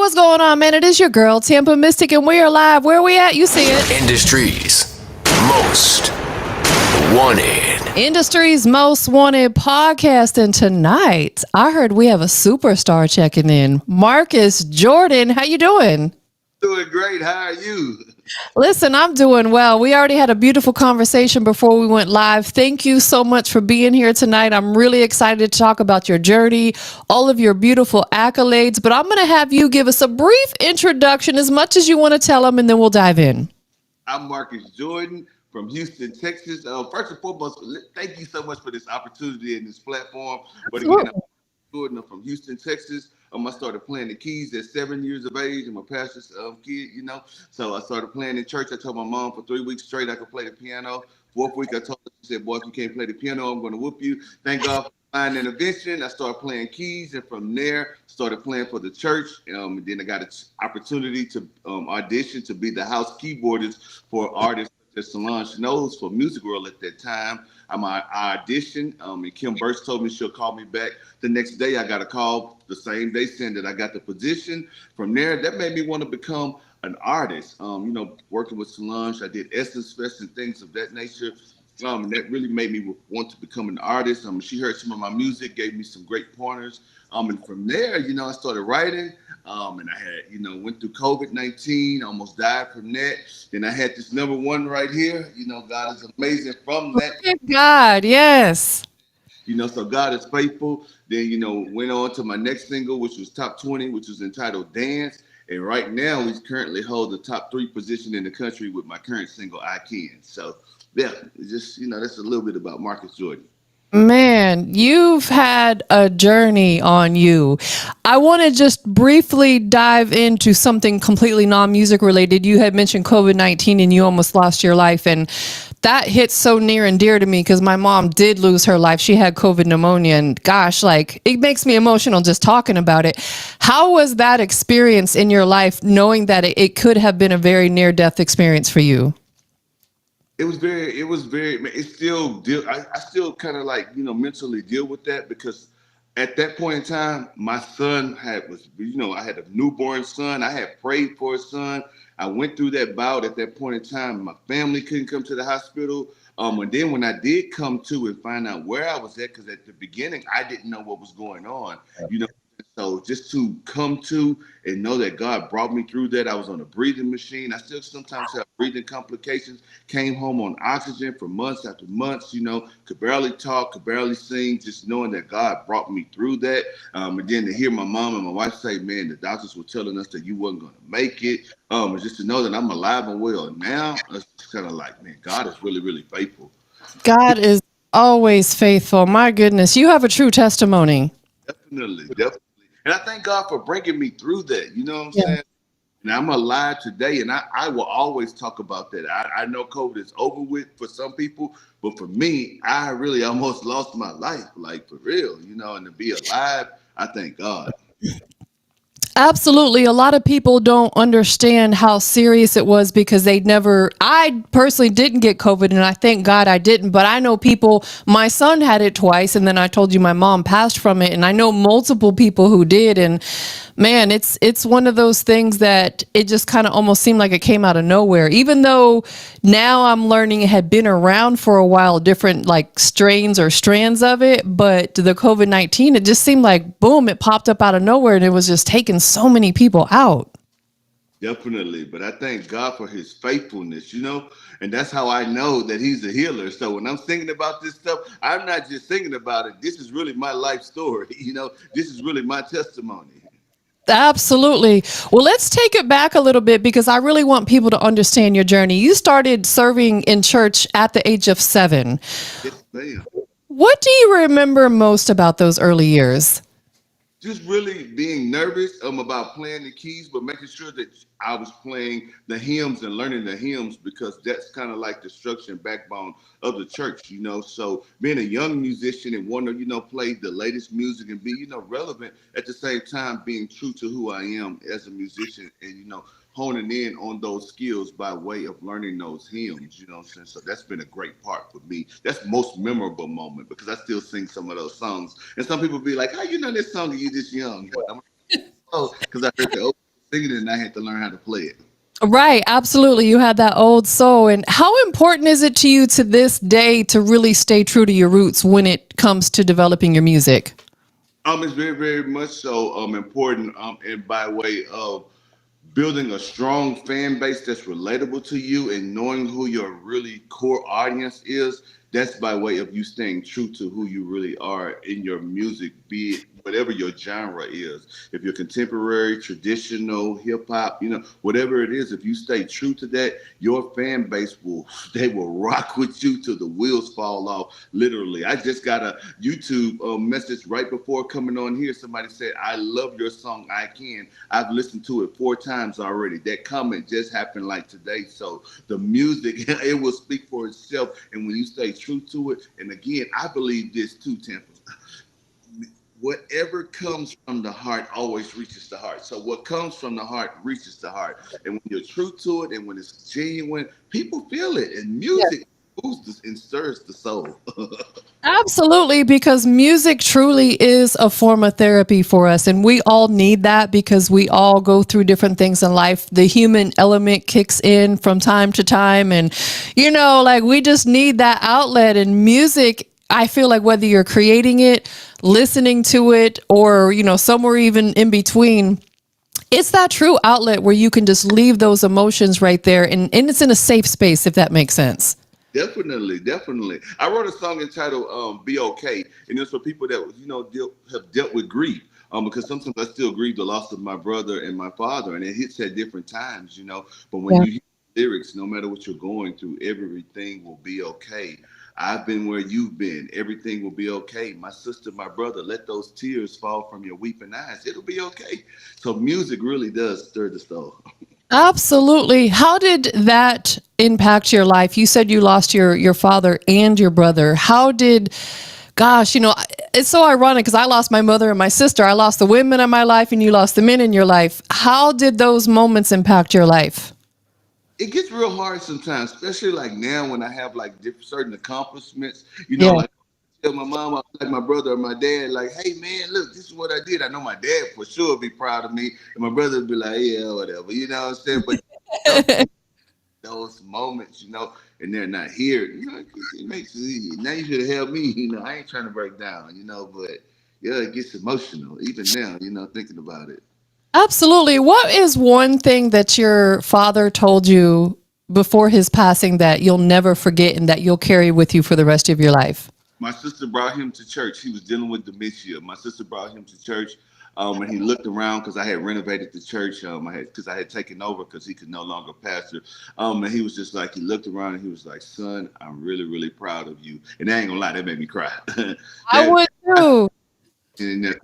what's going on, man? It is your girl, TampaMystic, and we are live. Where are we at? You see it. Industry's most wanted. Industry's most wanted podcast. And tonight, I heard we have a superstar checking in. Marcus Jordan, how you doing? Doing great. How are you? Listen, I'm doing well. We already had a beautiful conversation before we went live. Thank you so much for being here tonight. I'm really excited to talk about your journey, all of your beautiful accolades, but I'm going to have you give us a brief introduction as much as you want to tell them, and then we'll dive in. I'm Marcus Jordan from Houston, Texas. First and foremost, thank you so much for this opportunity and this platform. But again, I'm Jordan. I'm from Houston, Texas. I started playing the keys at 7 years of age. I'm a pastor's kid, So I started playing in church. I told my mom for 3 weeks straight I could play the piano. Fourth week, I told her, she said, boy, if you can't play the piano, I'm going to whoop you. Thank God for divine intervention. I started playing keys, and from there, started playing for the church. And then I got an opportunity to audition to be the house keyboardist for artists such as Solange Knowles for Music World at that time. I auditioned, and Kim Burst told me she'll call me back. The next day, I got a call the same day saying that I got the position. From there, that made me want to become an artist. Working with Solange, I did Essence Fest and things of that nature. And that really made me want to become an artist. She heard some of my music, gave me some great pointers. And from there, I started writing. And I had, went through COVID-19, almost died from that. Then I had this number one right here. God is amazing from that. God, yes. So God is faithful. Then, went on to my next single, which was top 20, which was entitled Dance. And right now, we currently hold the top 3 position in the country with my current single, I Can. So, yeah, it's just, that's a little bit about Marcus Jordan. Man, you've had a journey on you. I want to just briefly dive into something completely non-music related. You had mentioned COVID-19 and you almost lost your life. And that hits so near and dear to me because my mom did lose her life. She had COVID pneumonia, and gosh, it makes me emotional just talking about it. How was that experience in your life, knowing that it could have been a very near-death experience for you? It was very, it's still, I still kind of mentally deal with that because at that point in time, my son I had a newborn son. I had prayed for a son. I went through that bout at that point in time. My family couldn't come to the hospital. And then when I did come to and find out where I was at, because at the beginning, I didn't know what was going on, So just to come to and know that God brought me through that. I was on a breathing machine. I still sometimes have breathing complications. Came home on oxygen for months after months, could barely talk, could barely sing, just knowing that God brought me through that. And then to hear my mom and my wife say, man, the doctors were telling us that you wasn't going to make it. And just to know that I'm alive and well now, it's kind of like, man, God is really, really faithful. God is always faithful. My goodness, you have a true testimony. Definitely. And I thank God for bringing me through that. You know what I'm saying? And I'm alive today, and I will always talk about that. I know COVID is over with for some people, but for me, I really almost lost my life, for real, and to be alive, I thank God. Absolutely. A lot of people don't understand how serious it was because I personally didn't get COVID, and I thank God I didn't, but I know my son had it twice, and then I told you my mom passed from it, and I know multiple people who did. And man, it's one of those things that it just kind of almost seemed like it came out of nowhere, even though now I'm learning it had been around for a while, different strains or strands of it. But the COVID-19, it just seemed like, boom, it popped up out of nowhere, and it was just taking so many people out. Definitely. But I thank God for his faithfulness, and that's how I know that he's a healer. So when I'm thinking about this stuff, I'm not just thinking about it. This is really my life story. This is really my testimony. Absolutely. Well, let's take it back a little bit because I really want people to understand your journey. You started serving in church at the age of 7. Yes, ma'am. What do you remember most about those early years? Just really being nervous about playing the keys, but making sure that I was playing the hymns and learning the hymns because that's kind of like the structure and backbone of the church, So being a young musician and wanting to, play the latest music and be, relevant at the same time, being true to who I am as a musician and, honing in on those skills by way of learning those hymns, what I'm saying? So that's been a great part for me. That's the most memorable moment because I still sing some of those songs. And some people be like, how you know this song and you this young? I'm like, oh, because I heard the singing it and I had to learn how to play it. Right, absolutely. You had that old soul. And how important is it to you to this day to really stay true to your roots when it comes to developing your music? It's very, very much so important. And by way of building a strong fan base that's relatable to you and knowing who your really core audience is, that's by way of you staying true to who you really are in your music, be it whatever your genre is. If you're contemporary, traditional, hip hop, whatever it is, if you stay true to that, your fan base they will rock with you till the wheels fall off. Literally. I just got a YouTube message right before coming on here. Somebody said, "I love your song, I Can. I've listened to it 4 times already." That comment just happened like today. So the music, it will speak for itself. And when you stay true to it, and again, I believe this too, Tampa. Whatever comes from the heart always reaches the heart. So what comes from the heart reaches the heart. And when you're true to it and when it's genuine, people feel it. And music boosts and stirs the soul. Absolutely, because music truly is a form of therapy for us. And we all need that because we all go through different things in life. The human element kicks in from time to time. And, we just need that outlet. And music, I feel like whether you're creating it, listening to it, or, somewhere even in between, it's that true outlet where you can just leave those emotions right there. And it's in a safe space, if that makes sense. Definitely. I wrote a song entitled "Be Okay," and it's for people that have dealt with grief. Because sometimes I still grieve the loss of my brother and my father, and it hits at different times, But when you hear lyrics, no matter what you're going through, everything will be okay. I've been where you've been. Everything will be okay. My sister, my brother, let those tears fall from your weeping eyes. It'll be okay. So music really does stir the soul. Absolutely. How did that impact your life? You said you lost your father and your brother. It's so ironic because I lost my mother and my sister. I lost the women in my life and you lost the men in your life. How did those moments impact your life? It gets real hard sometimes, especially like now when I have like certain accomplishments, like tell my mom, like my brother or my dad, like, "Hey man, look, this is what I did." I know my dad for sure would be proud of me, and my brother would be like, "Yeah, whatever," you know what I'm saying? But those moments, and they're not here, it makes it easy. Now you should have helped me, I ain't trying to break down, but yeah, it gets emotional even now, thinking about it. Absolutely. What is one thing that your father told you before his passing that you'll never forget and that you'll carry with you for the rest of your life? My sister brought him to church. He was dealing with dementia. My sister brought him to church, and he looked around because I had renovated the church. Because I had taken over because he could no longer pastor. And he was just like, he looked around and he was like, "Son, I'm really, really proud of you." And I ain't gonna lie, that made me cry. I would too. And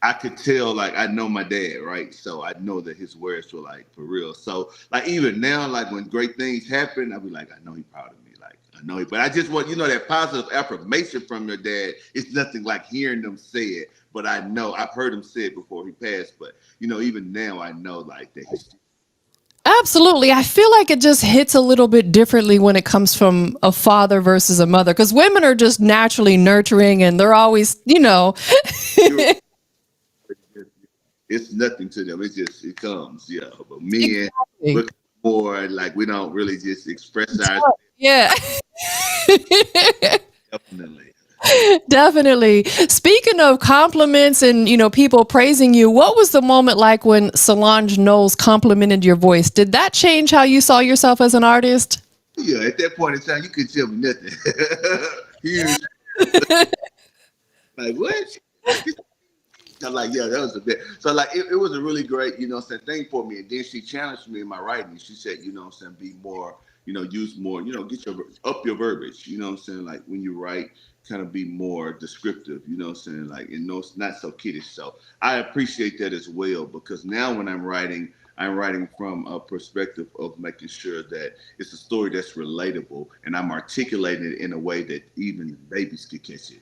I could tell, like, I know my dad, right? So I know that his words were like for real. So like even now, like when great things happen, I'll be like, I know he's proud of me. Like I know he, but I just want, that positive affirmation from your dad. It's nothing like hearing them say it, but I know I've heard him say it before he passed. But even now I know like that he's. Absolutely. I feel like it just hits a little bit differently when it comes from a father versus a mother, because women are just naturally nurturing and they're always, It's nothing to them. It comes, yeah. But men, we're more like we don't really just express ourselves. Yeah. Definitely. Definitely. Speaking of compliments and, people praising you, what was the moment like when Solange Knowles complimented your voice? Did that change how you saw yourself as an artist? Yeah, at that point in time, you couldn't tell me nothing. Like, what? I'm like, yeah, that was the best. So like, it was a really great, thing for me. And then she challenged me in my writing. She said, be more, use more, get up your verbiage, like when you write, kind of be more descriptive, like, it's not so kiddish. So I appreciate that as well, because now when I'm writing from a perspective of making sure that it's a story that's relatable and I'm articulating it in a way that even babies could catch it.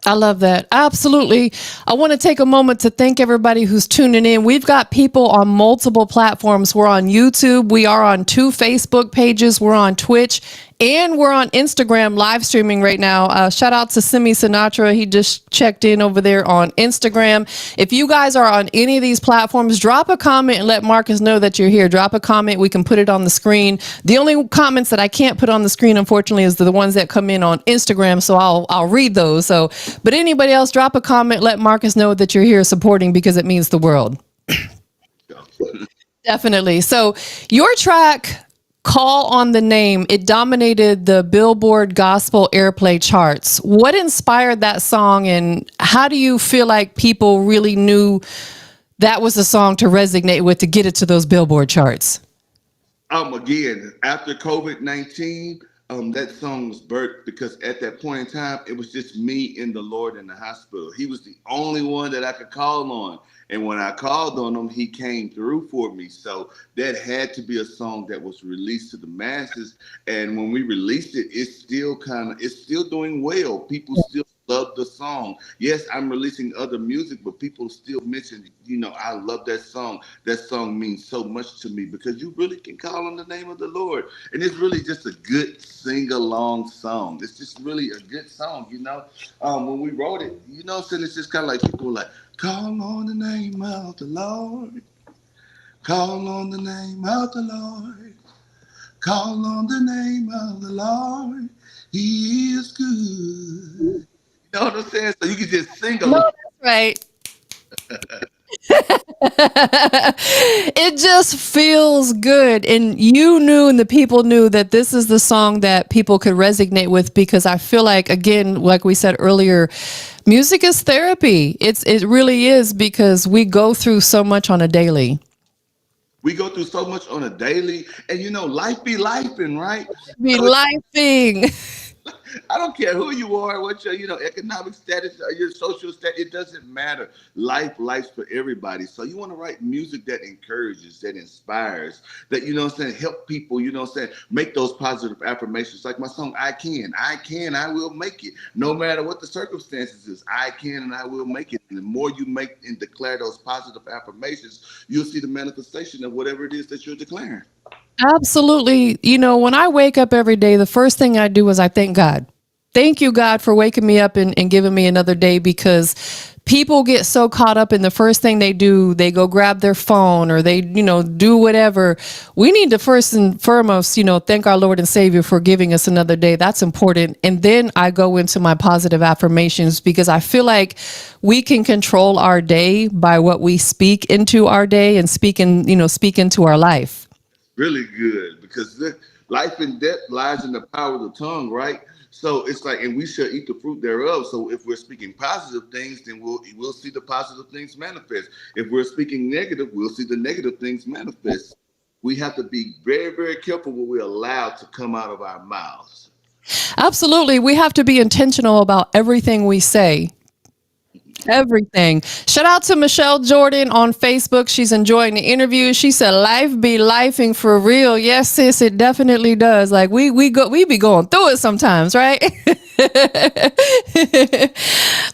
I love that. Absolutely. I want to take a moment to thank everybody who's tuning in. We've got people on multiple platforms. We're on YouTube. We are on 2 Facebook pages. We're on Twitch And we're on Instagram live streaming right now. Shout out to Simi Sinatra. He just checked in over there on Instagram. If you guys are on any of these platforms, drop a comment and let Marcus know that you're here. Drop a comment. We can put it on the screen. The only comments that I can't put on the screen, unfortunately, is the ones that come in on Instagram. So I'll read those. So, but anybody else, drop a comment. Let Marcus know that you're here supporting because it means the world. Definitely. So your track, Call on the Name, it dominated the Billboard gospel airplay charts. What inspired that song, and how do you feel like people really knew that was the song to resonate with to get it to those Billboard charts? Again, after COVID-19, that song was birthed because at that point in time, it was just me and the Lord in the hospital. He was the only one that I could call on. And when I called on him, he came through for me. So that had to be a song that was released to the masses. And when we released it, it's still doing well. People still love the song. Yes, I'm releasing other music, but people still mention, I love that song. That song means so much to me because you really can call on the name of the Lord. And it's really just a good sing-along song. It's just really a good song, When we wrote it, it's just kind of like people were like, call on the name of the Lord. Call on the name of the Lord. Call on the name of the Lord. He is good. You know what I'm saying? So you can just sing along. No, that's right. It just feels good. And you knew, and the people knew that this is the song that people could resonate with, because I feel like, again, like we said earlier, music is therapy. It really is, because we go through so much on a daily. We go through so much on a daily, and life be lifing, right? Be So lifing. I don't care who you are, what your economic status, your social status. It doesn't matter. Life's for everybody. So you want to write music that encourages, that inspires, that help people. Make those positive affirmations. Like my song, I can, I will make it. No matter what the circumstances is, I can and I will make it. And the more you make and declare those positive affirmations, you'll see the manifestation of whatever it is that you're declaring. Absolutely. When I wake up every day, the first thing I do is I thank God. Thank you, God, for waking me up and giving me another day, because people get so caught up in the first thing they do. They go grab their phone, or they, do whatever. We need to first and foremost, thank our Lord and Savior for giving us another day. That's important. And then I go into my positive affirmations, because I feel like we can control our day by what we speak into our day and speak into our life. Really good, because life and death lies in the power of the tongue, right? So it's like, and we shall eat the fruit thereof. So if we're speaking positive things, then we'll see the positive things manifest. If we're speaking negative, we'll see the negative things manifest. We have to be very, very careful what we allow to come out of our mouths. Absolutely. We have to be intentional about everything we say. Everything. Shout out to Michelle Jordan on Facebook. She's enjoying the interview. She said, "Life be lifing for real." Yes, sis, it definitely does. Like we be going through it sometimes, right?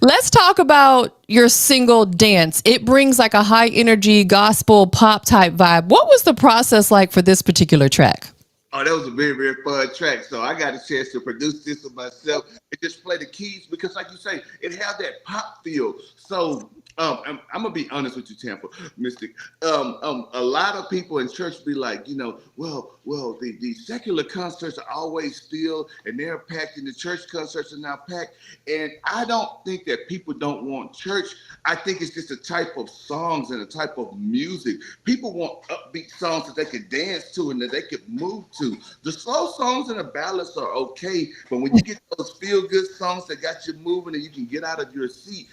Let's talk about your single Dance. It brings like a high energy gospel pop type vibe. What was the process like for this particular track? Oh, that was a very, very fun track. So I got a chance to produce this for myself and just play the keys because, like you say, it had that pop feel. So I'm gonna be honest with you, Tampa Mystic. A lot of people in church be like, the secular concerts are always filled and they're packed, and the church concerts are now packed. And I don't think that people don't want church. I think it's just a type of songs and a type of music. People want upbeat songs that they can dance to and that they can move to. The slow songs and the ballads are okay, but when you get those feel-good songs that got you moving and you can get out of your seat,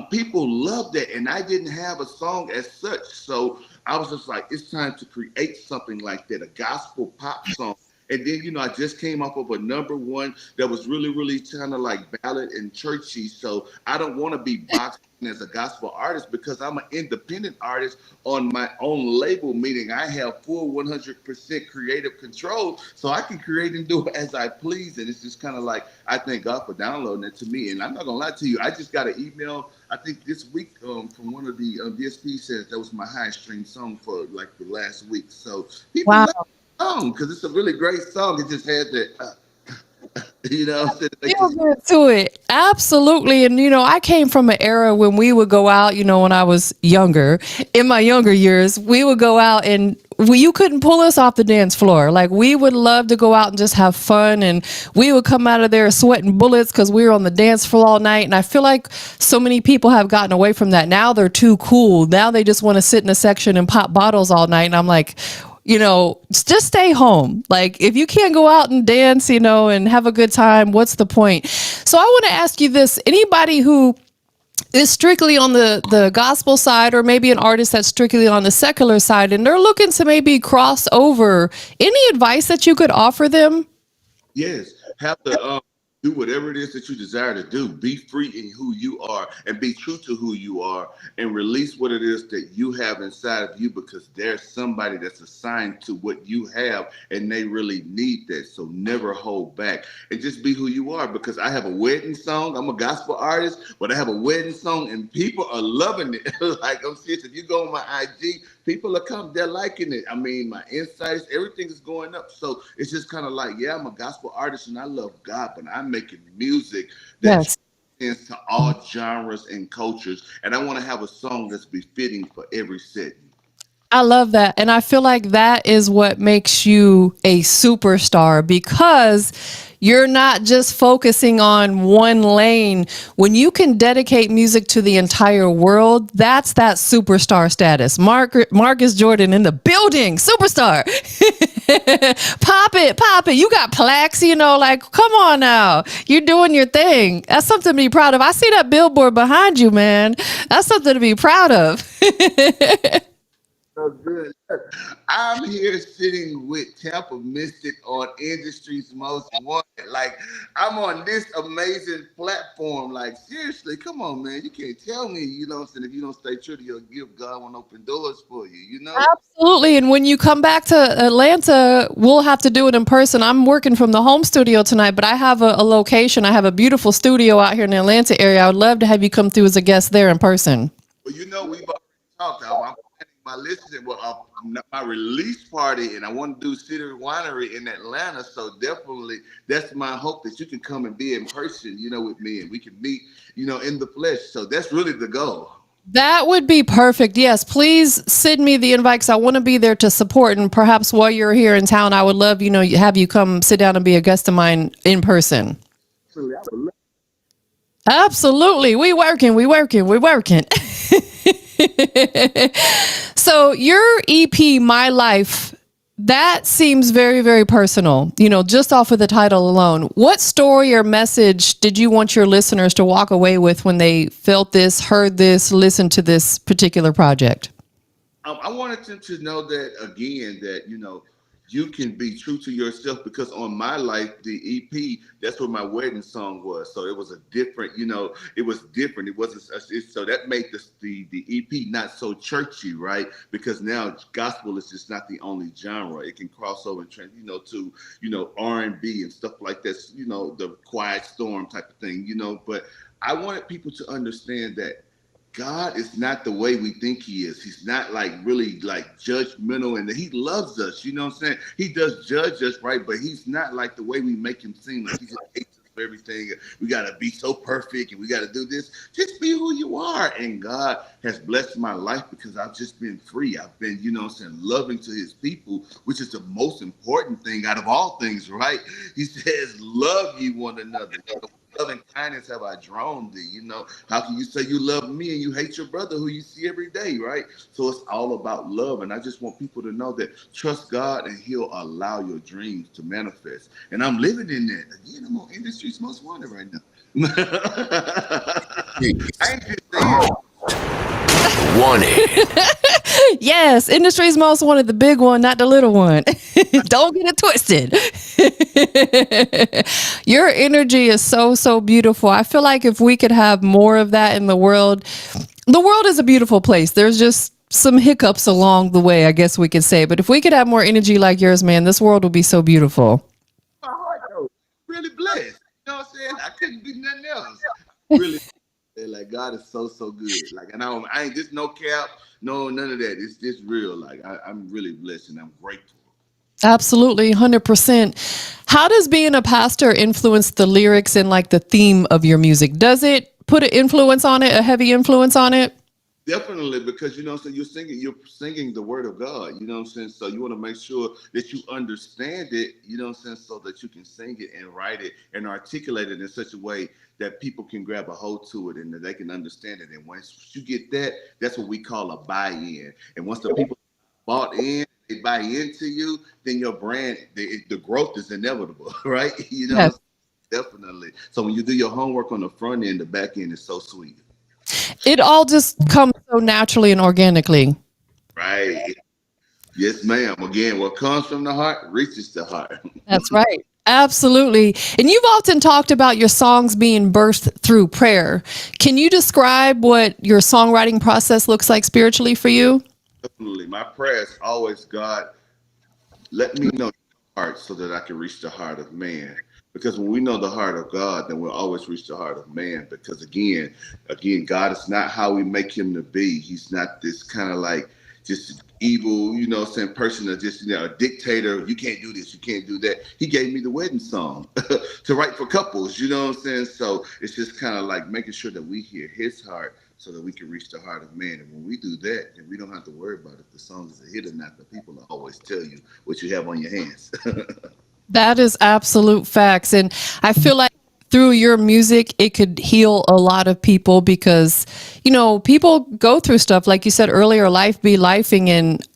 people love that. And I didn't have a song as such, so I was just like, it's time to create something like that, a gospel pop song. And then, I just came off of a #1 that was really, really kind of like ballad and churchy. So I don't want to be boxed in as a gospel artist because I'm an independent artist on my own label, meaning I have full 100% creative control. So I can create and do it as I please. And it's just kind of like, I thank God for downloading it to me. And I'm not going to lie to you, I just got an email, I think this week, from one of the DSPs said that was my highest stream song for like the last week. So people Wow. love song because it's a really great song. It just had that. You know what I'm saying? Like Feel this, good to it. Absolutely. And, I came from an era when we would go out, when I was younger, in my younger years, we would go out and you couldn't pull us off the dance floor. Like we would love to go out and just have fun. And we would come out of there sweating bullets because we were on the dance floor all night. And I feel like so many people have gotten away from that. Now they're too cool. Now they just want to sit in a section and pop bottles all night. And I'm like, just stay home. Like if you can't go out and dance, and have a good time, what's the point? So I want to ask you this. Anybody who is strictly on the gospel side, or maybe an artist that's strictly on the secular side, and they're looking to maybe cross over, any advice that you could offer them? yes, have to do whatever it is that you desire to do. Be free in who you are and be true to who you are and release what it is that you have inside of you because there's somebody that's assigned to what you have and they really need that. So never hold back and just be who you are because I have a wedding song. I'm a gospel artist, but I have a wedding song and people are loving it. Like I'm serious. If you go on my IG, people are coming, they're liking it. I mean, my insights, everything is going up. So it's just kind of like, yeah, I'm a gospel artist and I love God, but I'm making music that Yes. transcends to all genres and cultures. And I want to have a song that's befitting for every setting. I love that. And I feel like that is what makes you a superstar because you're not just focusing on one lane. When you can dedicate music to the entire world, that's that superstar status. Marcus Jordan in the building, superstar. Pop it. You got plaques, like, come on now. You're doing your thing. That's something to be proud of. I see that billboard behind you, man. That's something to be proud of. So good. I'm here sitting with TampaMystic on Industry's Most Wanted. Like, I'm on this amazing platform. Like, seriously, come on, man. You can't tell me, you know what I'm saying, if you don't stay true to your gift, God won't open doors for you, you know? Absolutely. And when you come back to Atlanta, we'll have to do it in person. I'm working from the home studio tonight, but I have a location. I have a beautiful studio out here in the Atlanta area. I would love to have you come through as a guest there in person. Well, you know, we've already talked. I'm planning my listening, my release party, and I want to do City Winery in Atlanta. So definitely, that's my hope that you can come and be in person, with me, and we can meet, in the flesh. So that's really the goal. That would be perfect. Yes, please send me the invite because I want to be there to support. And perhaps while you're here in town, I would love, have you come sit down and be a guest of mine in person. Absolutely, I would love. Absolutely. We working. So your EP, My Life, that seems very, very personal, just off of the title alone. What story or message did you want your listeners to walk away with when they felt this, heard this, listened to this particular project? I wanted them to know that again, that you can be true to yourself because on My Life, the EP, that's what my wedding song was. So it was a different, it was different. It wasn't so that made the EP not so churchy, right? Because now gospel is just not the only genre. It can cross over and trans, to R&B and stuff like that. The Quiet Storm type of thing. But I wanted people to understand that God is not the way we think he is. He's not like really like judgmental and he loves us. You know what I'm saying? He does judge us, right? But he's not like the way we make him seem like he just hates us for everything. We got to be so perfect and we got to do this. Just be who you are. And God has blessed my life because I've just been free. I've been, loving to his people, which is the most important thing out of all things, right? He says, love you one another. Love and kindness have I drawn thee. How can you say you love me and you hate your brother who you see every day, right? So it's all about love. And I just want people to know that trust God and he'll allow your dreams to manifest. And I'm living in that. Again, I'm on Industry's Most Wanted right now. I ain't just saying. Wanted. Yes, industry's most wanted, the big one, not the little one. Don't get it twisted. Your energy is so, so beautiful. I feel like if we could have more of that in the world is a beautiful place. There's just some hiccups along the way, I guess we could say. But if we could have more energy like yours, man, this world would be so beautiful. My heart, though, really blessed. You know what I'm saying? I couldn't be nothing else. Really, like God is so so good. Like, and I ain't just no cap, no none of that. It's just real. Like I'm really blessed and I'm grateful. Absolutely, 100%. How does being a pastor influence the lyrics and like the theme of your music? Does it put an influence on it, a heavy influence on it? Definitely, because so you're singing the word of God, you know what I'm saying? So you want to make sure that you understand it, you know what I'm saying, so that you can sing it and write it and articulate it in such a way that people can grab a hold to it and that they can understand it. And once you get that, that's what we call a buy-in. And once the people bought in, they buy into you, then your brand, the growth is inevitable, right? Yes. Definitely. So when you do your homework on the front end, the back end is so sweet. It all just comes so naturally and organically. Right. Yes, ma'am. Again, what comes from the heart reaches the heart. That's right. Absolutely. And you've often talked about your songs being birthed through prayer. Can you describe what your songwriting process looks like spiritually for you? Definitely. My prayer is always, God, let me know your heart so that I can reach the heart of man. Because when we know the heart of God, then we'll always reach the heart of man. Because again, God is not how we make him to be. He's not this kind of like just evil, person that just, a dictator. You can't do this, you can't do that. He gave me the wedding song to write for couples, you know what I'm saying? So it's just kind of like making sure that we hear his heart so that we can reach the heart of man. And when we do that, then we don't have to worry about if the song is a hit or not. The people will always tell you what you have on your hands. That is absolute facts. And I feel like through your music, it could heal a lot of people because, people go through stuff. Like you said earlier, life be lifing. And,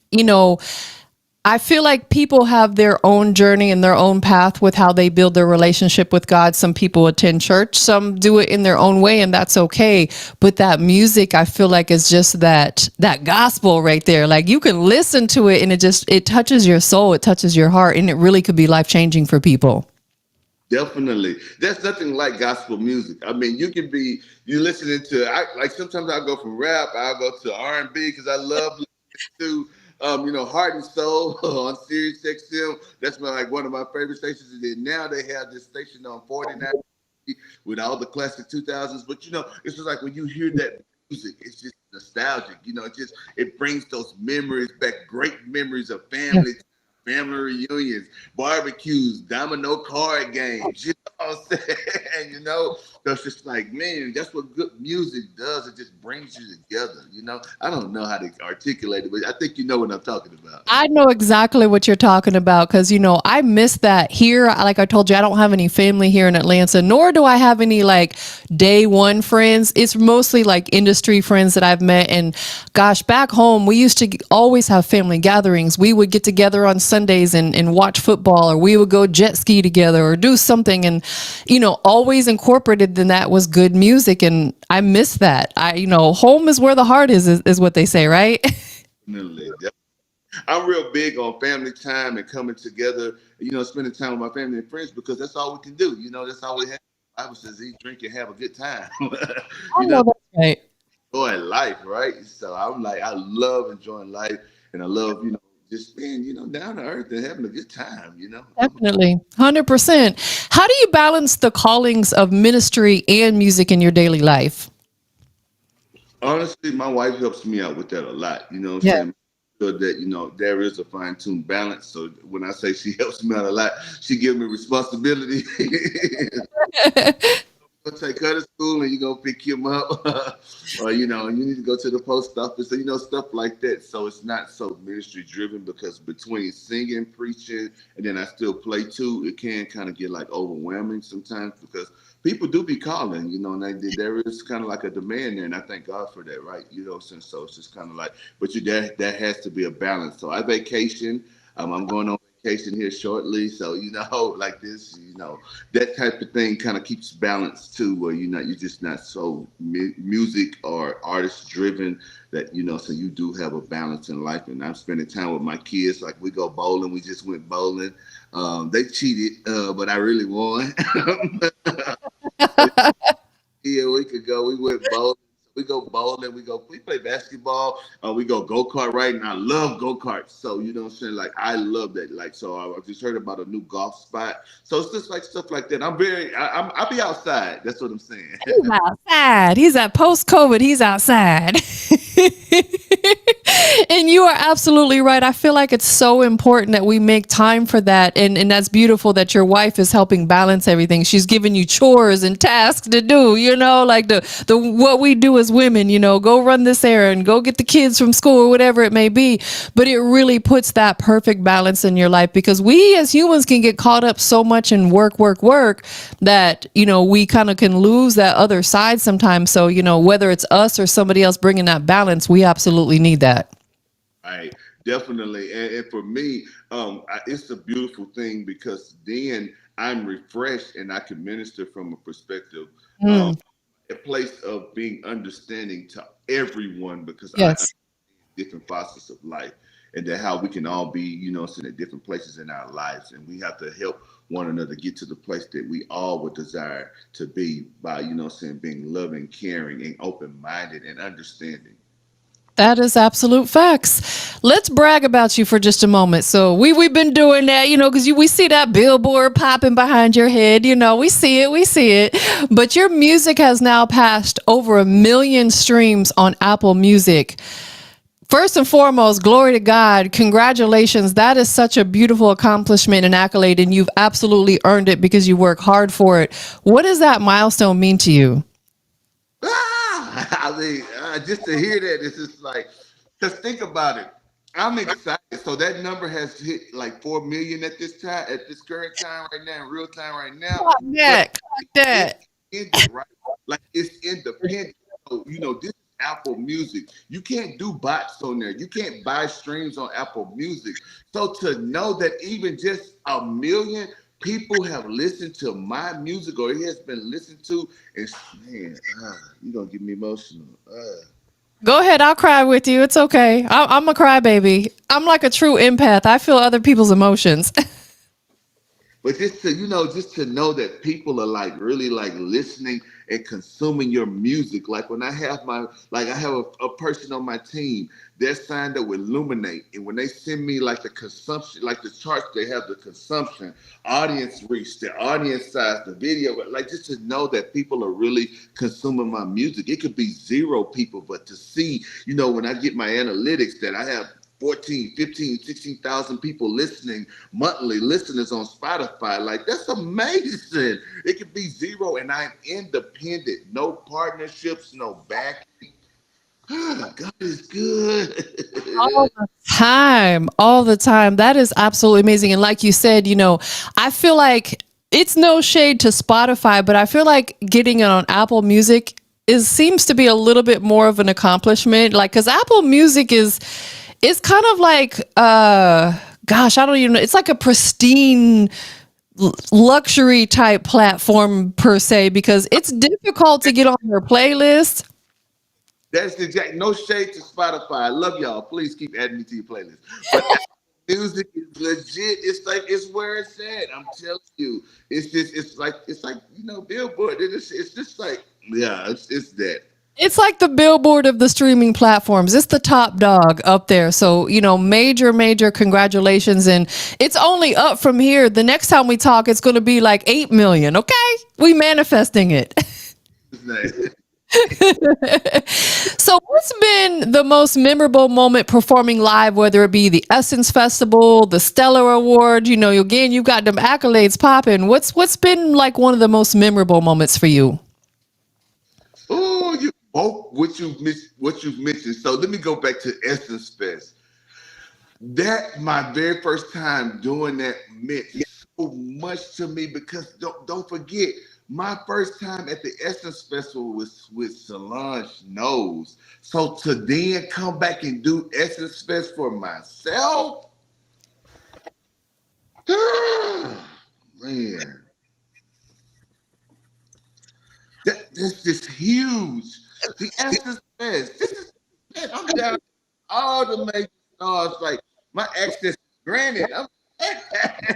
I feel like people have their own journey and their own path with how they build their relationship with God. Some people attend church, some do it in their own way, and that's okay. But that music, I feel like, is just that gospel right there. Like you can listen to it and it touches your soul, it touches your heart, and it really could be life-changing for people. Definitely. There's nothing like gospel music. I mean, you listening to, like sometimes I'll go from rap, I'll go to R&B because I love listening to Heart and Soul on Sirius XM. That's one of my favorite stations. And then now they have this station on 49 with all the classic 2000s. But it's just like when you hear that music, it's just nostalgic. It brings those memories back, great memories of family reunions, barbecues, domino card games. You know what I'm saying? So it's just like, man, that's what good music does. It just brings you together. I don't know how to articulate it, but I think you know what I'm talking about. I know exactly what you're talking about because, I miss that here. Like I told you, I don't have any family here in Atlanta, nor do I have any like day one friends. It's mostly like industry friends that I've met. And gosh, back home, we used to always have family gatherings. We would get together on Sundays and watch football, or we would go jet ski together or do something. And, always incorporated in that was good music. And I miss that. Home is where the heart is what they say, right? Definitely. I'm real big on family time and coming together, spending time with my family and friends because that's all we can do. That's all we have. The Bible says eat, drink, and have a good time. I know that's right. Enjoy life, right? So I'm like, I love enjoying life and I love, just being, down to earth and having a good time. Definitely. 100%. How do you balance the callings of ministry and music in your daily life? Honestly, my wife helps me out with that a lot. You know what I'm Yeah. saying? So that, there is a fine-tuned balance. So when I say she helps me out a lot, she gives me responsibility. Go take her to school and you go pick him up. Or, you need to go to the post office, or, stuff like that. So it's not so ministry driven because between singing, preaching, and then I still play too, it can kind of get like overwhelming sometimes because people do be calling, and there is kind of like a demand there. And I thank God for that, right? So it's just kind of like, but that has to be a balance. So I vacation. I'm going on vacation here shortly. So, like this, that type of thing kind of keeps balance too, where you're just not so music or artist driven that, so you do have a balance in life. And I'm spending time with my kids. Like we go bowling. We just went bowling. They cheated, but I really won. Yeah, we could go. We went bowling. We go bowling. We play basketball. We go kart riding. I love go karts. So you know what I'm saying. Like I love that. Like so, I just heard about a new golf spot. So it's just like stuff like that. I'll be outside. That's what I'm saying. He's outside. He's at post-COVID. He's outside. And you are absolutely right. I feel like it's so important that we make time for that. And that's beautiful that your wife is helping balance everything. She's giving you chores and tasks to do, like the what we do as women, go run this errand, go get the kids from school or whatever it may be. But it really puts that perfect balance in your life, because we as humans can get caught up so much in work, work, work that, we kind of can lose that other side sometimes. So, whether it's us or somebody else bringing that balance, we absolutely need that. Right, definitely. And for me, it's a beautiful thing because then I'm refreshed and I can minister from a perspective, um, Mm, a place of being understanding to everyone because I yes. different facets of life and that how we can all be, sitting at different places in our lives. And we have to help one another get to the place that we all would desire to be by, being loving, caring, and open minded and understanding. That is absolute facts. Let's brag about you for just a moment. So we've been doing that, because we see that billboard popping behind your head. We see it. But your music has now passed over 1 million streams on Apple Music. First and foremost, glory to God. Congratulations. That is such a beautiful accomplishment and accolade, and you've absolutely earned it because you work hard for it. What does that milestone mean to you? I mean, just to hear that, it's just like, just think about it. I'm excited. So that number has hit like 4 million at this time, at this current time right now, in real time right now. Clock But that. Clock it's that. independent, right? Like it's independent. So, this is Apple Music. You can't do bots on there. You can't buy streams on Apple Music. So to know that even just 1 million people have listened to my music or it has been listened to, it's man, you're gonna get me emotional. Go ahead. I'll cry with you. It's okay. I'm a crybaby. I'm like a true empath. I feel other people's emotions. But just to know that people are like really like listening and consuming your music. Like when I have a person on my team, they're signed up with Luminate. And when they send me like the consumption, like the charts, they have the consumption, audience reach, the audience size, the video, but like just to know that people are really consuming my music. It could be zero people, but to see, when I get my analytics that I have 14, 15, 16,000 people listening, monthly listeners on Spotify. Like, that's amazing. It could be zero, and I'm independent. No partnerships, no backing. God is All good. the time, all the time. That is absolutely amazing. And like you said, I feel like it's no shade to Spotify, but I feel like getting it on Apple Music is seems to be a little bit more of an accomplishment. Like, because Apple Music is kind of like gosh, I don't even know. It's like a pristine luxury type platform per se, because it's difficult to get on their playlist. That's exact. No shade to Spotify. I love y'all. Please keep adding me to your playlist. But music is legit. It's like it's where it's at. I'm telling you. It's like Billboard. It's just like yeah. It's that. It's like the billboard of the streaming platforms. It's the top dog up there. So, major, major congratulations. And it's only up from here. The next time we talk, it's going to be like 8 million. Okay. We manifesting it. It's nice. So, what's been the most memorable moment performing live, whether it be the Essence Festival, the Stellar Award? Again, you got them accolades popping. What's been like one of the most memorable moments for you? Oh, you both what you've mentioned. So let me go back to Essence Fest. That my very first time doing that meant so much to me because don't forget my first time at the Essence Festival was with Solange Knowles. So to then come back and do Essence Fest for myself, man, that's just huge. The Essence Fest. This is man, I'm down all the major stars. Like my access is granted. I'm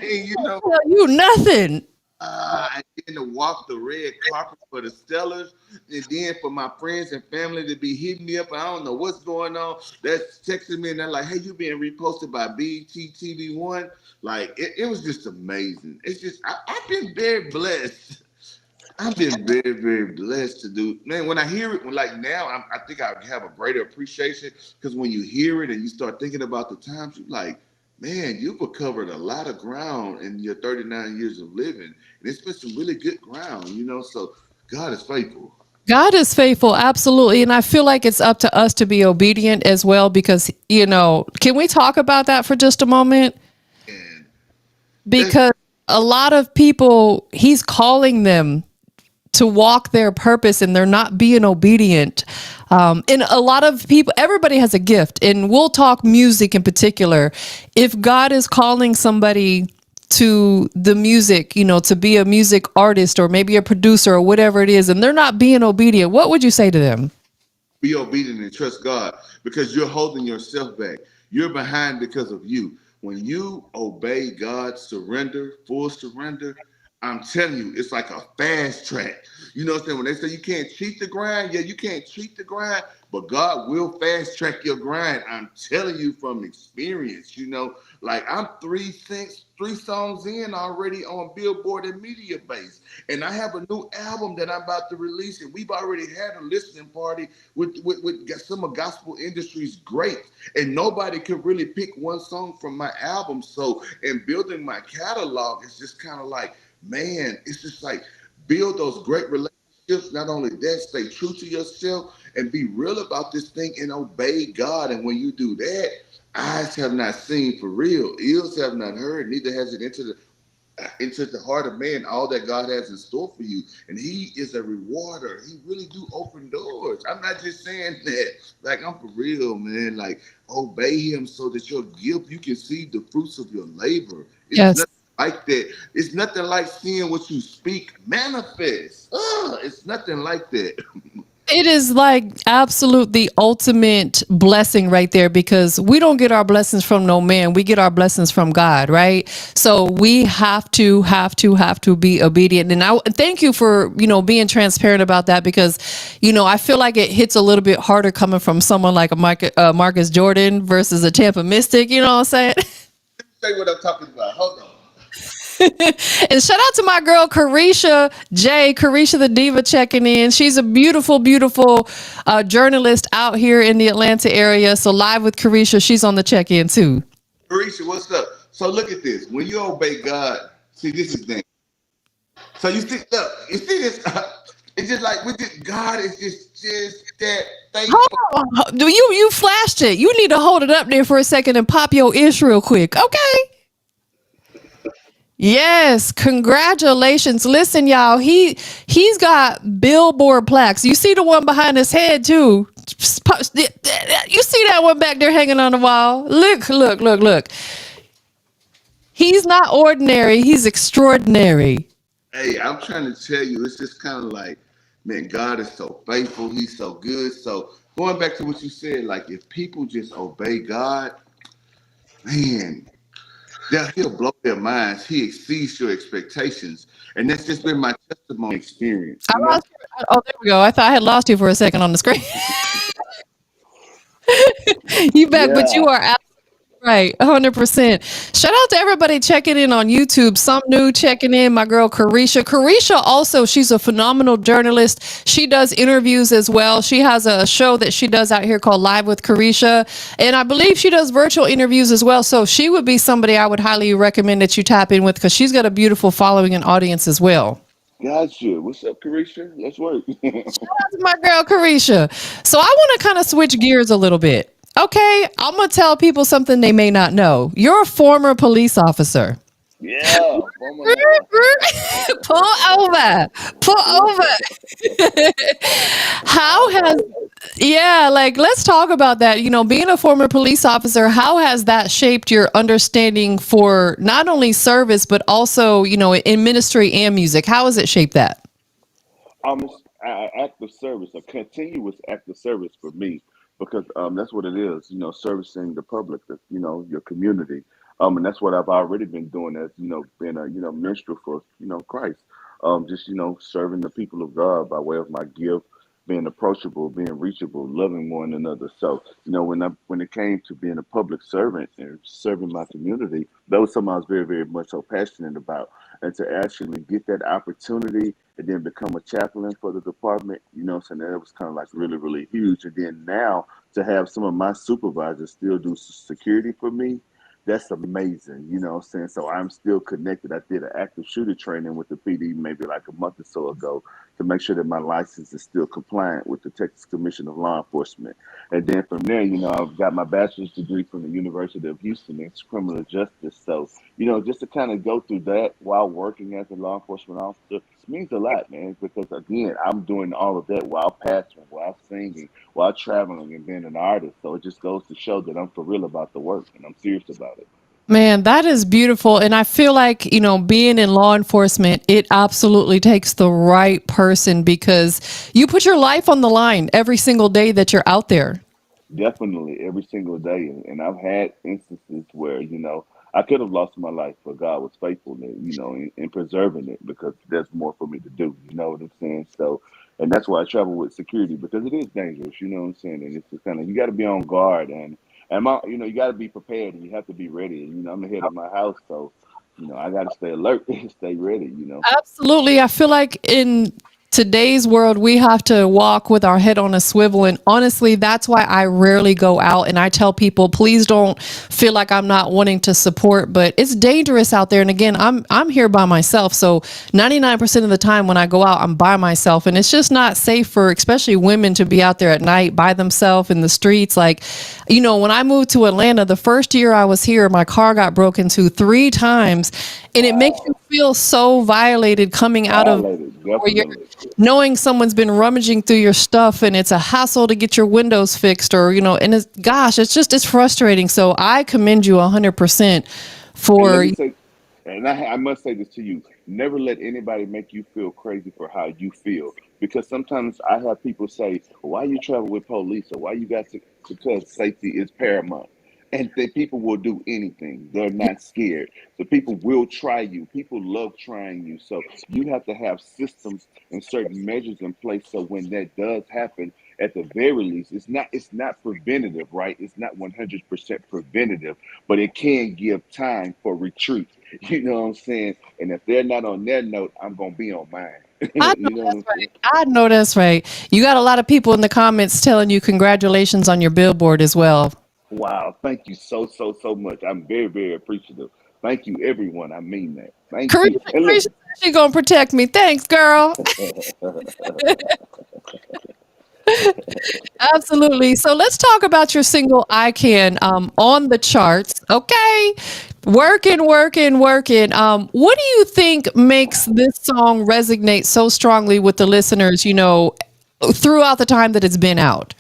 you know. Tell you nothing. And then to walk the red carpet for the Stellars, and then for my friends and family to be hitting me up. I don't know what's going on. That's texting me and they're like, "Hey, you being reposted by BET TV One." Like it was just amazing. It's just I've been very blessed. I've been very, very blessed to do. Man, when I hear it, when like now, I think I have a greater appreciation because when you hear it and you start thinking about the times, you're like, man, you've covered a lot of ground in your 39 years of living, and it's been some really good ground, you know. So God is faithful. God is faithful, absolutely. And I feel like it's up to us to be obedient as well because, can we talk about that for just a moment? And that's Because a lot of people, he's calling them to walk their purpose and they're not being obedient. And a lot of people, everybody has a gift, and we'll talk music in particular. If God is calling somebody to the music, to be a music artist or maybe a producer or whatever it is, and they're not being obedient, what would you say to them? be obedient and trust God because you're holding yourself back. You're behind because of you. When you obey God, surrender, full surrender, I'm telling you, it's like a fast track. You know what I'm saying? When they say you can't cheat the grind, yeah, you can't cheat the grind, but God will fast track your grind. I'm telling you from experience, like I'm three songs in already on Billboard and Media Base. And I have a new album that I'm about to release, and we've already had a listening party with some of gospel industry's greats. And nobody could really pick one song from my album. So in building my catalog, it's just kind of like, man, it's just like build those great relationships. Not only that, stay true to yourself and be real about this thing and obey God. And when you do that, eyes have not seen for real, ears have not heard, neither has it into the heart of man all that God has in store for you. And he is a rewarder. He really do open doors. I'm not just saying that. Like, I'm for real, man. Like, obey him so that your gift, you can see the fruits of your labor. It's Yes. nothing like that. It's nothing like seeing what you speak manifest. It's nothing like that. It is like absolute the ultimate blessing right there because we don't get our blessings from no man. We get our blessings from God, right? So we have to be obedient. And I thank you for, being transparent about that because, I feel like it hits a little bit harder coming from someone like a Marcus Jordan versus a Tampa Mystic. You know what I'm saying? Say what I'm talking about. Hold on. And shout out to my girl Carisha the Diva checking in. She's a beautiful, beautiful journalist out here in the Atlanta area. So live with Carisha, she's on the check in too. Arisha, what's up? So look at this. When you obey God, see, this is the thing. So you see this. It's just like with this, God is just that faithful. Hold on. You flashed it. You need to hold it up there for a second and pop your ish real quick. Okay. Yes, congratulations. Listen, y'all, he's got billboard plaques. You see the one behind his head too. You see that one back there hanging on the wall? Look. He's not ordinary, he's extraordinary. Hey, I'm trying to tell you, it's just kind of like, man, God is so faithful. He's so good. So going back to what you said, like if people just obey God, man, he'll blow their minds. He exceeds your expectations. And that's just been my testimony experience. I lost you. Oh, there we go. I thought I had lost you for a second on the screen. You back, but you Yeah, are absolutely right, 100%. Shout out to everybody checking in on YouTube. Some new checking in. My girl Carisha. Carisha also, she's a phenomenal journalist. She does interviews as well. She has a show that she does out here called Live with Carisha, and I believe she does virtual interviews as well. So she would be somebody I would highly recommend that you tap in with because she's got a beautiful following and audience as well. got you. What's up, Carisha? Let's work. That's my girl Carisha. So I want to kind of switch gears a little bit. Okay, I'm gonna tell people something they may not know. You're a former police officer. Yeah, former law. Pull over. Pull over. How has yeah, like let's talk about that. Being a former police officer, how has that shaped your understanding for not only service but also, in ministry and music? How has it shaped that? It's active service, a continuous active service for me, because that's what it is. Servicing the public, your community, and that's what I've already been doing as being a minstrel for Christ, just serving the people of God by way of my gift, being approachable, being reachable, loving one another. So, when it came to being a public servant and serving my community, that was something I was very, very much so passionate about. And to actually get that opportunity and then become a chaplain for the department, that was kind of like really, really huge. And then now to have some of my supervisors still do security for me, that's amazing. So I'm still connected. I did an active shooter training with the PD maybe like a month or so ago to make sure that my license is still compliant with the Texas Commission of Law Enforcement. And then from there, I've got my bachelor's degree from the University of Houston in criminal justice. So, just to kind of go through that while working as a law enforcement officer means a lot, man, because again, I'm doing all of that while pastoring, while singing, while traveling and being an artist. So it just goes to show that I'm for real about the work and I'm serious about it. Man, that is beautiful. And I feel like, being in law enforcement, it absolutely takes the right person because you put your life on the line every single day that you're out there. Definitely every single day. And I've had instances where, I could have lost my life, but God was faithful, in preserving it because there's more for me to do. You know what I'm saying? So, and that's why I travel with security because it is dangerous. You know what I'm saying? And it's just kind of, you got to be on guard you got to be prepared and you have to be ready. And, I'm the head of my house. So, I got to stay alert and stay ready. Absolutely. I feel like in today's world, we have to walk with our head on a swivel. And honestly, that's why I rarely go out. And I tell people, please don't feel like I'm not wanting to support, but it's dangerous out there. And again, I'm here by myself. So 99% of the time when I go out, I'm by myself. And it's just not safe for especially women to be out there at night by themselves in the streets. Like, when I moved to Atlanta, the first year I was here, my car got broken into 3 times. And it makes you feel so violated coming out of Violated, where you're definitely. knowing someone's been rummaging through your stuff and it's a hassle to get your windows fixed and it's frustrating. So I commend you 100% And let for. me say, and I must say this to you: never let anybody make you feel crazy for how you feel, because sometimes I have people say, "Why you travel with police?" or "Why you got to?" Because safety is paramount, and that people will do anything. They're not scared, so people will try you. People love trying you, so you have to have systems and certain measures in place so when that does happen, at the very least, it's not preventative, right? It's not 100% preventative, but it can give time for retreat. You know what I'm saying? And if they're not on their note, I'm gonna be on mine. I know You know what that's I'm saying? right. I know that's right. You got a lot of people in the comments telling you congratulations on your billboard as well. Wow, thank you so so so much. I'm very very appreciative. Thank you, everyone. I mean that. Thank you. And look, Carisha, she gonna protect me. Thanks, girl. Absolutely. So let's talk about your single "I Can" on the charts. Okay, working, working, working. What do you think makes this song resonate so strongly with the listeners? Throughout the time that it's been out.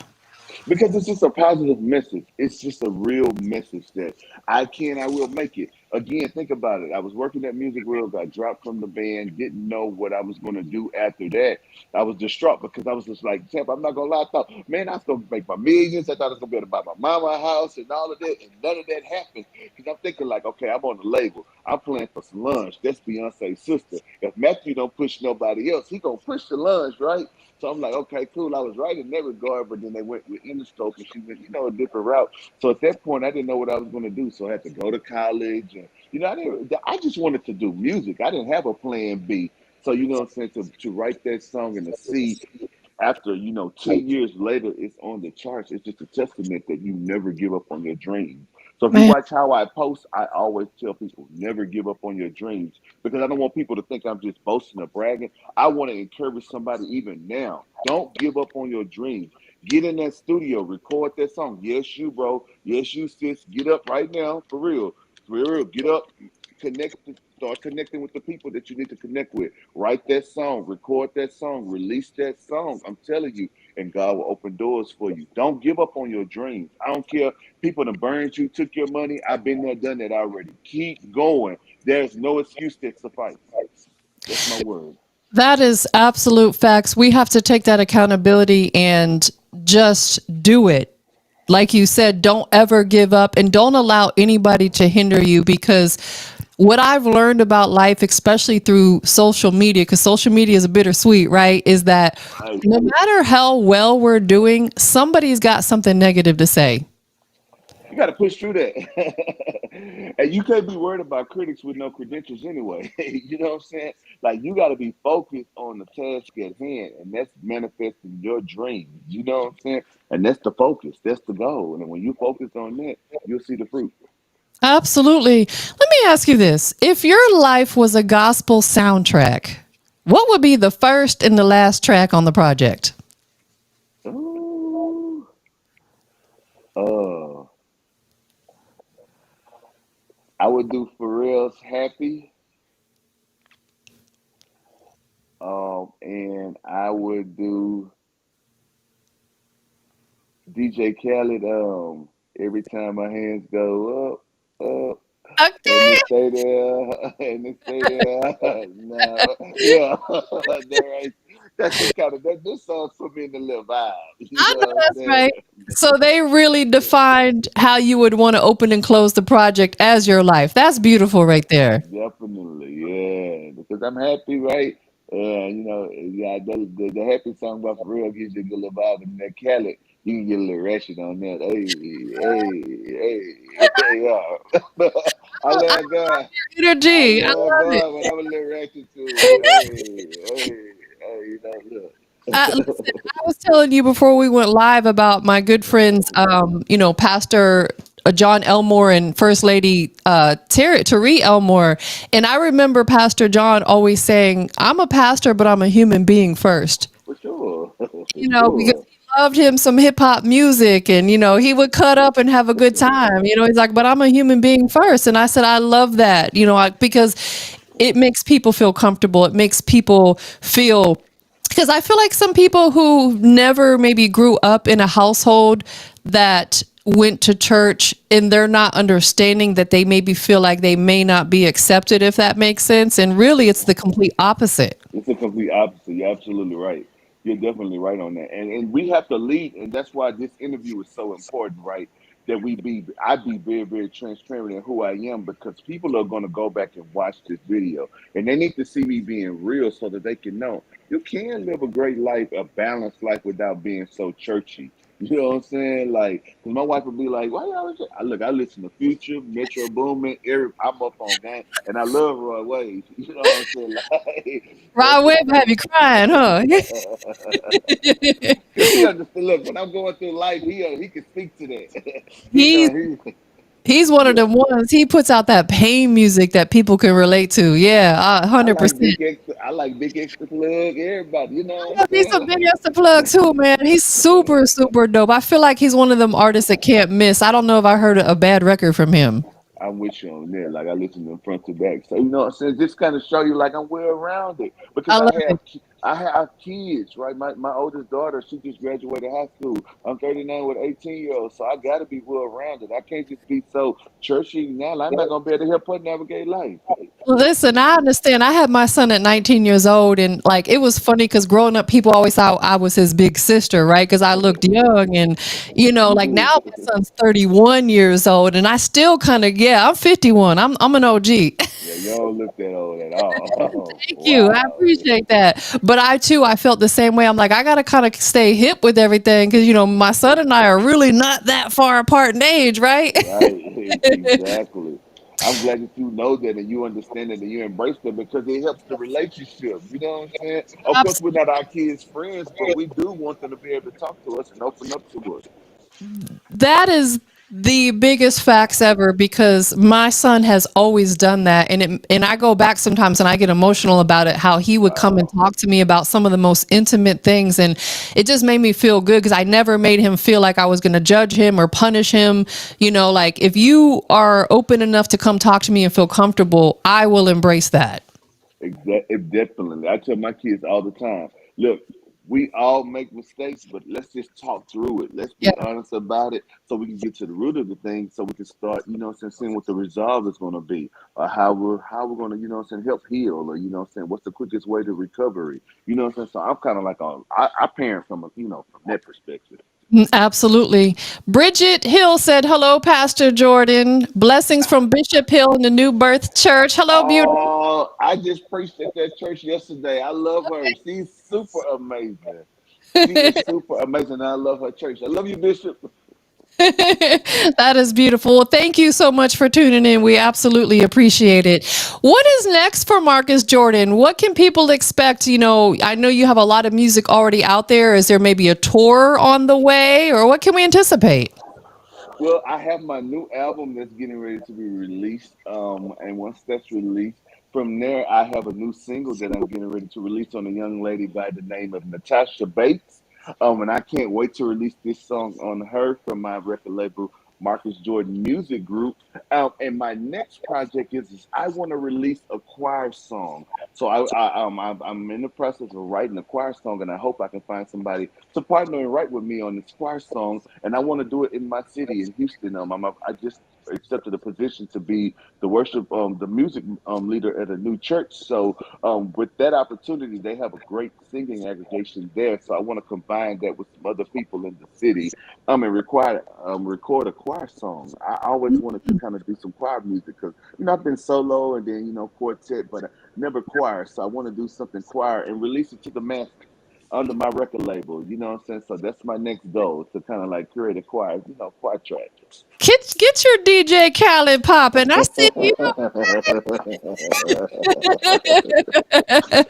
because it's just a positive message. It's just a real message that I will make it. Again, think about it. I was working at Music World, got dropped from the band, didn't know what I was going to do after that. I was distraught because I was just like, Champ, I'm not going to lie. I thought, man, I was going to make my millions. I thought I was going to be able to buy my mama a house and all of that. And none of that happened because I'm thinking like, okay, I'm on the label. I'm playing for Solange. That's Beyonce's sister. If Matthew don't push nobody else, he going to push Solange, right? So I'm like, okay, cool. I was right in that regard, but then they went with Interscope and she went, a different route. So at that point, I didn't know what I was going to do. So I had to go to college. And, I just wanted to do music. I didn't have a plan B. So, what I'm saying, to write that song and to see after, 10 years later, it's on the charts. It's just a testament that you never give up on your dreams. So if you Man, watch how I post, I always tell people never give up on your dreams because I don't want people to think I'm just boasting or bragging. I want to encourage somebody even now. Don't give up on your dreams. Get in that studio, record that song. Yes, you, bro. Yes, you, sis. Get up right now, for real. For real. Get up, start connecting with the people that you need to connect with. Write that song, record that song, release that song. I'm telling you, and God will open doors for you. Don't give up on your dreams. I don't care. People that burned you, took your money. I've been there, done that already. Keep going. There's no excuse that suffice. That's my word. that is absolute facts. We have to take that accountability and just do it. Like you said, don't ever give up and don't allow anybody to hinder you because what I've learned about life, especially through social media, because social media is a bittersweet, right? Is that Right. no matter how well we're doing, somebody's got something negative to say. You got to push through that. And you can't be worried about critics with no credentials anyway. You know what I'm saying? Like, you got to be focused on the task at hand, and that's manifesting your dreams. You know what I'm saying? And that's the focus. That's the goal. And when you focus on that, you'll see the fruit. Absolutely. Let me ask you this. If your life was a gospel soundtrack, what would be the first and the last track on the project? Ooh. Uh, I would do Pharrell's Happy, and I would do DJ Khaled. Every time my hands go up, and they Okay. stay there, and they stay there. No, yeah, that right. That's the kind of that. This song put me in the little vibe. You I know know what I'm that's saying? right. So they really defined how you would want to open and close the project as your life. That's beautiful right there. Definitely, yeah. Because I'm happy, right? Yeah, the happy song about for real gives you a good little vibe, and that Khaled, you can get a little ratchet on that. Hey, yeah. I I love love God. your I energy. I love love God, but I'm a little ratchet too. Hey, Listen, look. I was telling you before we went live about my good friends, Pastor John Elmore and First Lady Tari Elmore. And I remember Pastor John always saying, I'm a pastor, but I'm a human being first. For sure, for Because sure. he loved him some hip hop music and, he would cut up and have a good time. He's like, but I'm a human being first. And I said, I love that, because it makes people feel comfortable. It makes people feel, because I feel like some people who never maybe grew up in a household that went to church and they're not understanding that they maybe feel like they may not be accepted, if that makes sense. And really, it's the complete opposite. It's a complete opposite. You're absolutely right. You're definitely right on that. And we have to lead, and that's why this interview is so important, right? That I be very, very transparent in who I am because people are going to go back and watch this video, and they need to see me being real so that they can know you can live a great life, a balanced life without being so churchy. You know what I'm saying? Like, 'cause my wife would be like, "Why y'all?" Look, I listen to Future, Metro Boomin, I'm up on that, and I love Roy Wade. You know what I'm saying? Like, Right that's the away, kind have you crying, huh? because he understood. Look, when I'm going through life, he can speak to that. He know He's he's one of yeah. them ones. He puts out that pain music that people can relate to. Yeah, I like 100%. big extra. I like big extra plug. Everybody, you know what I I'm love me saying? some Big Esther Plug too, man. He's super, super dope. I feel like he's one of them artists that can't miss. I don't know if I heard a bad record from him. I'm with you on there. Like I listen to them front to back. So you know what I'm saying? Just kind of show you like I'm well rounded because I love it. I have kids, right? My oldest daughter, she just graduated high school. I'm 39 with 18-year-olds, so I gotta be well rounded. I can't just be so churchy now. I'm not gonna be able to help her navigate life. Listen, I understand. I had my son at 19 years old, and like it was funny because growing up, people always thought I was his big sister, right? Because I looked young, and You like now do. my son's 31 years old, and I still kind of, yeah, I'm 51. I'm an OG. Yeah, you don't look that old at all. Thank you. I Wow. appreciate that. But I too, I felt the same way. I'm like, I gotta kind of stay hip with everything because my son and I are really not that far apart in age, right? Right, exactly. I'm glad that you know that and you understand it and you embrace that because it helps the relationship. You know what I'm saying? Of course, we're not our kids' friends, but we do want them to be able to talk to us and open up to us. That is the biggest facts ever because my son has always done that, and I go back sometimes and I get emotional about it, how he would come and Wow. talk to me about some of the most intimate things, and it just made me feel good because I never made him feel like I was going to judge him or punish him. Like if you are open enough to come talk to me and feel comfortable, I will embrace that. Definitely. I tell my kids all the time, look, we all make mistakes, but let's just talk through it. Let's Yeah, be honest about it so we can get to the root of the thing so we can start, seeing what the resolve is going to be or how we're going to, help heal or, what's the quickest way to recovery. You know what I'm saying? So I'm kind of like, I parent from, from that perspective. Absolutely. Bridget Hill said, "Hello, Pastor Jordan. Blessings from Bishop Hill in the New Birth Church. Hello, beautiful." Oh, I just preached at that church yesterday. I love her. She's super amazing. She is super amazing. I love her church. I love you, Bishop. That is beautiful. Well, thank you so much for tuning in. We absolutely appreciate it. What is next for Marcus Jordan? What can people expect? I know you have a lot of music already out there. Is there maybe a tour on the way, or what can we anticipate? Well, I have my new album that's getting ready to be released. And once that's released, from there, I have a new single that I'm getting ready to release on a young lady by the name of Natasha Bates. And I can't wait to release this song on her from my record label, Marcus Jordan Music Group. And my next project is I want to release a choir song. So I'm in the process of writing a choir song, and I hope I can find somebody to partner and write with me on this choir song. And I want to do it in my city, in Houston. I just accepted a position to be the music leader at a new church. So with that opportunity, they have a great singing aggregation there. So I want to combine that with some other people in the city, and record a choir song. I always wanted to kind of do some choir music because I've been solo and then quartet, but never choir. So I want to do something choir and release it to the masses under my record label. You know what I'm saying? So that's my next goal, to kind of like create a choir, choir track. Get your DJ Khaled popping. I see you.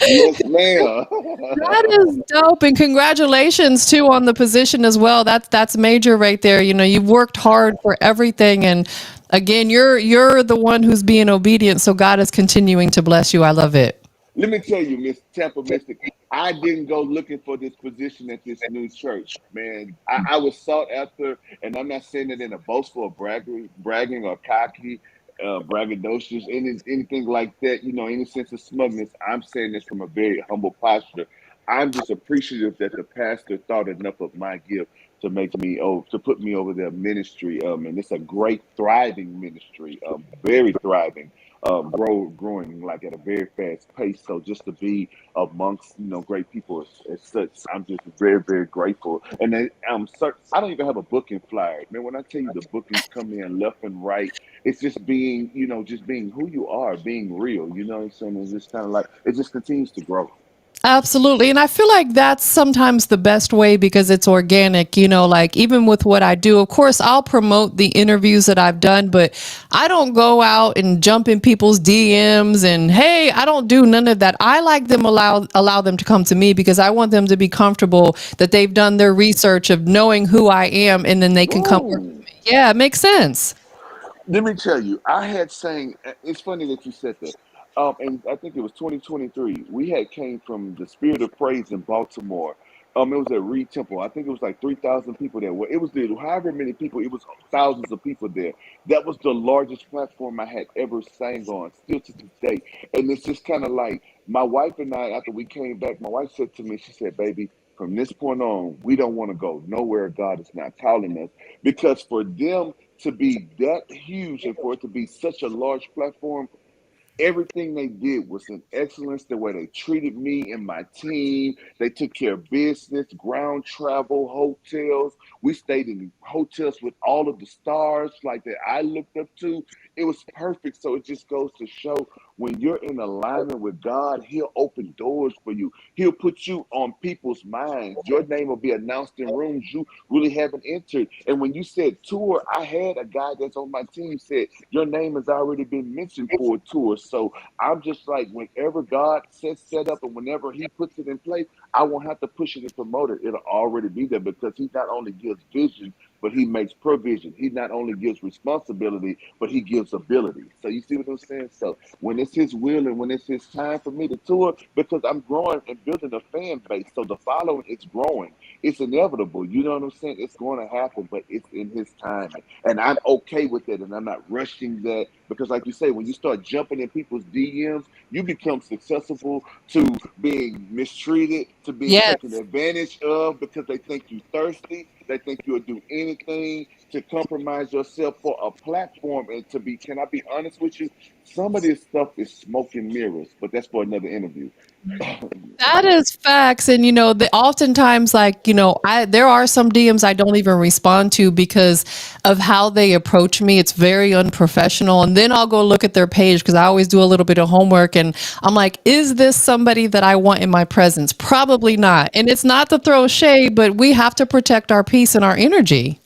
Yes, ma'am. That is dope, and congratulations too on the position as well. That's major right there. You've worked hard for everything, and again, you're the one who's being obedient. So God is continuing to bless you. I love it. Let me tell you, Miss Tampa Mystic, I didn't go looking for this position at this new church, man. I was sought after, and I'm not saying it in a boastful or bragging or cocky, braggadocious, anything like that, any sense of smugness. I'm saying this from a very humble posture. I'm just appreciative that the pastor thought enough of my gift to to put me over their ministry. And it's a great, thriving ministry, very thriving, growing like at a very fast pace. So just to be amongst great people as such, I'm just very very grateful. And then I don't even have a booking flyer, man. When I tell you the bookings come in left and right, it's just being just being who you are, being real. You know what I'm saying? It's just kind of like it just continues to grow. Absolutely. And I feel like that's sometimes the best way because it's organic, like even with what I do, of course, I'll promote the interviews that I've done, but I don't go out and jump in people's DMs and, hey, I don't do none of that. I like them allow them to come to me because I want them to be comfortable that they've done their research of knowing who I am and then they can come work with Ooh. me. Yeah, it makes sense. Let me tell you, I had sang. It's funny that you said that. And I think it was 2023. We had came from the Spirit of Praise in Baltimore. It was at Reed Temple. I think it was like 3,000 people there. Well, it was however many people. It was thousands of people there. That was the largest platform I had ever sang on, still to this day. And it's just kind of like my wife and I. After we came back, my wife said to me, she said, "Baby, from this point on, we don't want to go nowhere God is not calling us." Because for them to be that huge and for it to be such a large platform, everything they did was in excellence. The way they treated me and my team, they took care of business, ground travel, hotels. We stayed in hotels with all of the stars like that I looked up to. It was perfect. So it just goes to show when you're in alignment with God, He'll open doors for you. He'll put you on people's minds. Your name will be announced in rooms you really haven't entered. And when you said tour, I had a guy that's on my team said, "Your name has already been mentioned for a tour." So I'm just like, whenever God set up and whenever He puts it in place, I won't have to push it and promote it. It'll already be there because He not only gives vision, but He makes provision. He not only gives responsibility, but He gives ability. So you see what I'm saying? So when it's His will and when it's His time for me to tour, because I'm growing and building a fan base, so the following is growing. It's inevitable. You know what I'm saying? It's going to happen, but it's in His timing, and I'm okay with it, and I'm not rushing that because, like you say, when you start jumping in people's DMs, you become susceptible to being mistreated, to being taken Yes. advantage of because they think you thirsty. They think you'll do anything to compromise yourself for a platform. And can I be honest with you? Some of this stuff is smoke and mirrors, but that's for another interview. That is facts. And oftentimes, like, there are some DMs I don't even respond to because of how they approach me. It's very unprofessional. And then I'll go look at their page because I always do a little bit of homework, and I'm like, is this somebody that I want in my presence? Probably not. And it's not to throw shade, but we have to protect our peace and our energy.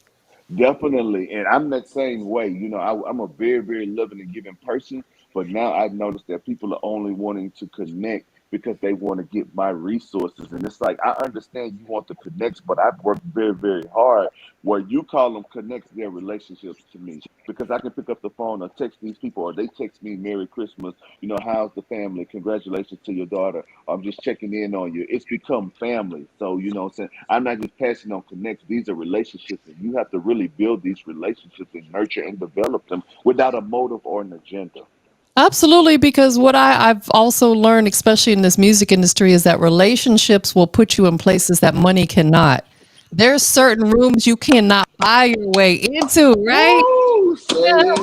Definitely, and I'm that same way. I'm a very, very loving and giving person, but now I've noticed that people are only wanting to connect because they want to get my resources, and it's like I understand you want the connects, but I've worked very, very hard. Where you call them connects, their relationships to me, because I can pick up the phone or text these people, or they text me Merry Christmas. How's the family? Congratulations to your daughter. I'm just checking in on you. It's become family. So, what I'm saying, I'm not just passing on connects. These are relationships, and you have to really build these relationships and nurture and develop them without a motive or an agenda. Absolutely, because what I've also learned, especially in this music industry, is that relationships will put you in places that money cannot. There's certain rooms you cannot buy your way into, right? Woo! Say Yeah.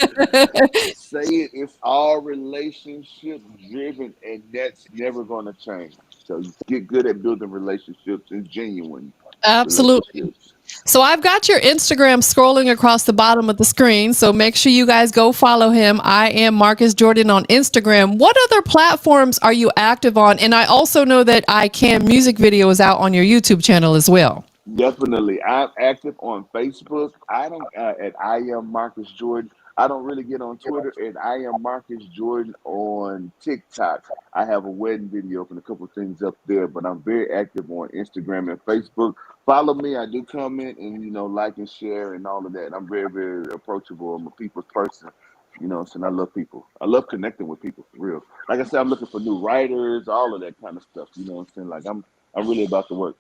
it. Say it. It's all relationship driven, and that's never going to change. So you get good at building relationships and genuine Absolutely. relationships. So I've got your Instagram scrolling across the bottom of the screen. So make sure you guys go follow him. I am Marcus Jordan on Instagram. What other platforms are you active on? And I also know that I Can music video is out on your YouTube channel as well. Definitely. I'm active on Facebook. I don't at I am Marcus Jordan. I don't really get on Twitter, and I am Marcus Jordan on TikTok. I have a wedding video and a couple of things up there, but I'm very active on Instagram and Facebook. Follow me. I do comment and like and share and all of that. I'm very, very approachable. I'm a people's person. So I love people. I love connecting with people for real. Like I said, I'm looking for new writers, all of that kind of stuff. You know what I'm saying? Like I'm really about the work.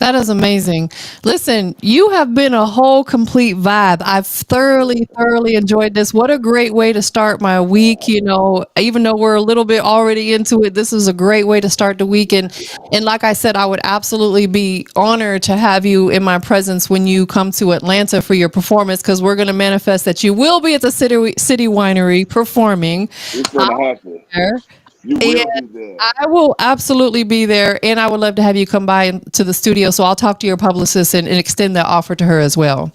That is amazing. Listen, you have been a whole complete vibe. I've thoroughly enjoyed this. What a great way to start my week. Even though we're a little bit already into it, this is a great way to start the week. And like I said, I would absolutely be honored to have you in my presence when you come to Atlanta for your performance, because we're going to manifest that you will be at the City Winery performing. It's gonna happen. There. You And will be there. I will absolutely be there, and I would love to have you come by to the studio. So I'll talk to your publicist and extend that offer to her as well.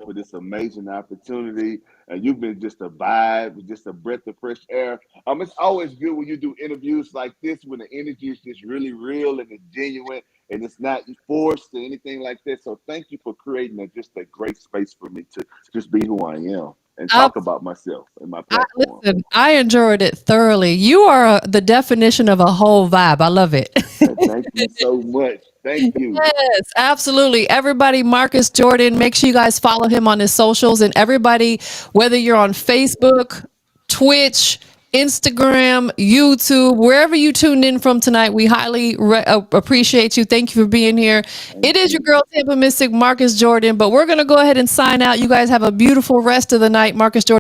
For this amazing opportunity. And you've been just a vibe, just a breath of fresh air. It's always good when you do interviews like this, when the energy is just really real and it's genuine and it's not forced or anything like that. So thank you for creating just a great space for me to just be who I am and talk about myself and my platform. Listen, I enjoyed it thoroughly. You are the definition of a whole vibe. I love it. Thank you so much. Thank you. Yes, absolutely. Everybody, Marcus Jordan, make sure you guys follow him on his socials. And everybody, whether you're on Facebook, Twitch, Instagram, YouTube, wherever you tuned in from tonight, we highly appreciate you. Thank you for being here. It is your girl, TampaMystic, Marcus Jordan. But we're going to go ahead and sign out. You guys have a beautiful rest of the night. Marcus Jordan.